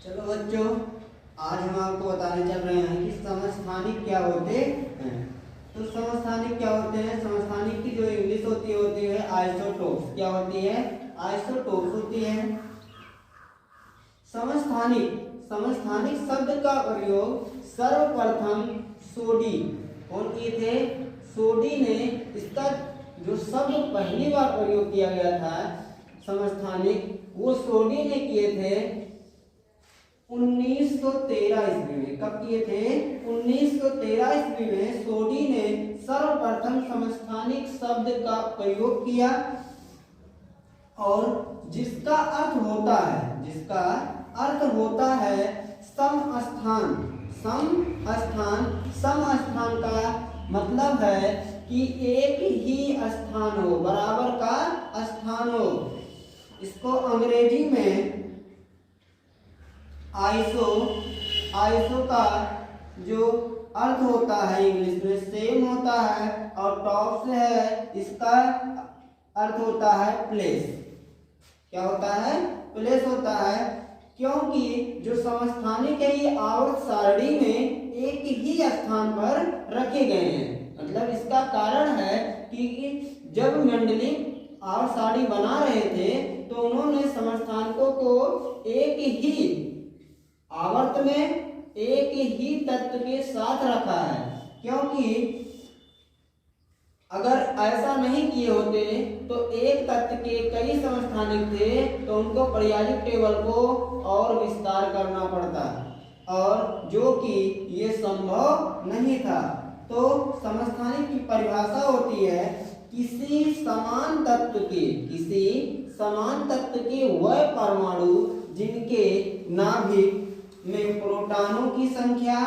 चलो बच्चों, आज हम आपको बताने चल रहे हैं कि समस्थानिक क्या होते हैं। तो समस्थानिक क्या होते हैं? समस्थानिक की जो इंग्लिश होती है आइसोटोप्स। क्या होती है? आइसोटोप्स होती है। समस्थानिक समस्थानिक शब्द का प्रयोग सर्वप्रथम सोडी कौन किए थे? सोडी ने इसका जो शब्द पहली बार प्रयोग किया गया था समस्थानिक, वो सोडी ने किए थे 1913 ईस्वी में। कब किए थे? 1913 ईस्वी में सोडी ने सर्वप्रथम समस्थानिक शब्द का प्रयोग किया और जिसका अर्थ होता है समस्थान। समस्थान का मतलब है कि एक ही स्थान हो, बराबर का स्थान हो। इसको अंग्रेजी में आइसो का जो अर्थ होता है इंग्लिश में सेम होता है, और टॉप से है इसका अर्थ होता है प्लेस। क्या होता है? प्लेस होता है, क्योंकि जो समस्थानिक है ये आवर्त सारणी में एक ही स्थान पर रखे गए हैं। मतलब इसका कारण है कि जब मेंडलिव आवर्त सारणी बना रहे थे तो उन्होंने समस्थानिकों को एक ही आवर्त में एक ही तत्व के साथ रखा है, क्योंकि अगर ऐसा नहीं किए होते तो एक तत्व के कई समस्थानिक थे तो उनको परियाजिक टेबल को और विस्तार करना पड़ता, और जो कि ये संभव नहीं था। तो समस्थानिक की परिभाषा होती है किसी समान तत्व के वह परमाणु जिनके नाभिक में प्रोटॉनों की संख्या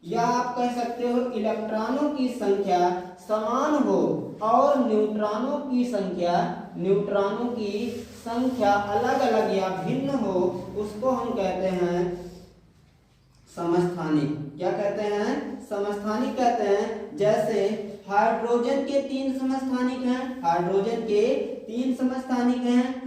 या आप कह सकते हो इलेक्ट्रॉनों की संख्या समान हो और न्यूट्रॉनों की संख्या अलग अलग या भिन्न हो, उसको हम कहते हैं समस्थानिक। क्या कहते हैं? समस्थानिक कहते हैं। जैसे हाइड्रोजन के 3 समस्थानिक हैं।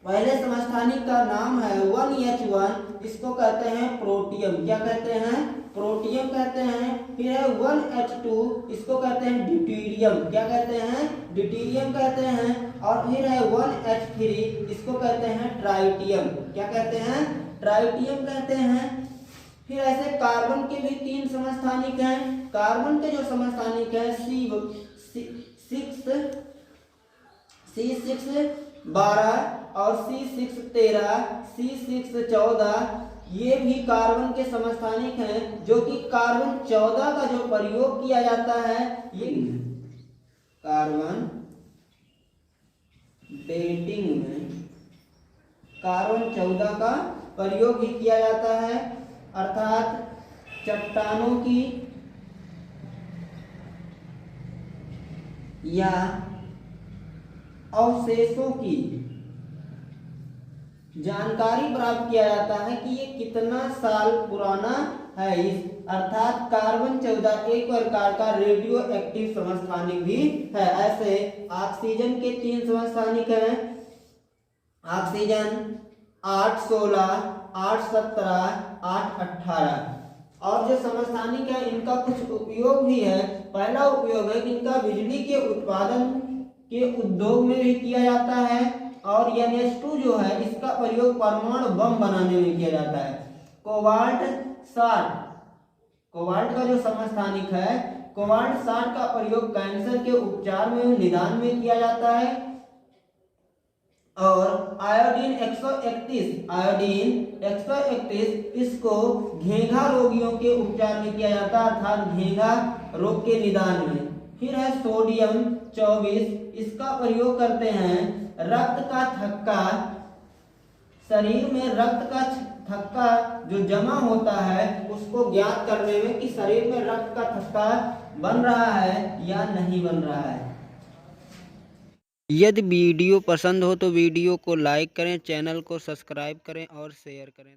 पहले समस्थानिक का नाम है 1H1, इसको कहते हैं प्रोटियम। क्या कहते हैं? प्रोटियम कहते हैं। फिर है 1H2, इसको कहते हैं ड्यूटेरियम। क्या कहते हैं? ड्यूटेरियम कहते हैं। और फिर है 1H3, इसको कहते हैं ट्राइटियम। क्या कहते हैं? ट्राइटियम कहते हैं। फिर ऐसे कार्बन के भी 3 समस्थानिक हैं। कार्बन के जो समस्थानिक है C6 12 और C6 13, C6 14, ये भी कार्बन के समस्थानिक हैं, जो कि कार्बन 14 का जो प्रयोग किया जाता है ये कार्बन डेटिंग में कार्बन 14 का प्रयोग भी किया जाता है, अर्थात चट्टानों की या अवशेषों की जानकारी प्राप्त किया जाता है कि ये कितना साल पुराना है। इस अर्थात कार्बन 14 एक प्रकार का रेडियो एक्टिव समस्थानिक भी है। ऐसे ऑक्सीजन के 3 समस्थानिक हैं। ऑक्सीजन 816, 817, 818। और जो समस्थानिक है इनका कुछ उपयोग भी है। पहला उपयोग है कि इनका बिजली के उत्पादन के उद्योग में भी किया जाता है, और NH2 जो है इसका प्रयोग परमाणु बम बनाने में किया जाता है। कोबाल्ट 60, कोबाल्ट का जो समस्थानिक है कोबाल्ट 60 का प्रयोग कैंसर के उपचार में निदान में किया जाता है। और आयोडीन 131 इसको घेंघा रोगियों के उपचार में किया जाता है, अर्थात घेंघा रोग के निदान में। फिर है सोडियम 24, इसका प्रयोग करते हैं रक्त का थक्का, शरीर में रक्त का थक्का जो जमा होता है उसको ज्ञात करने में कि शरीर में रक्त का थक्का बन रहा है या नहीं बन रहा है। यदि वीडियो पसंद हो तो वीडियो को लाइक करें, चैनल को सब्सक्राइब करें और शेयर करें।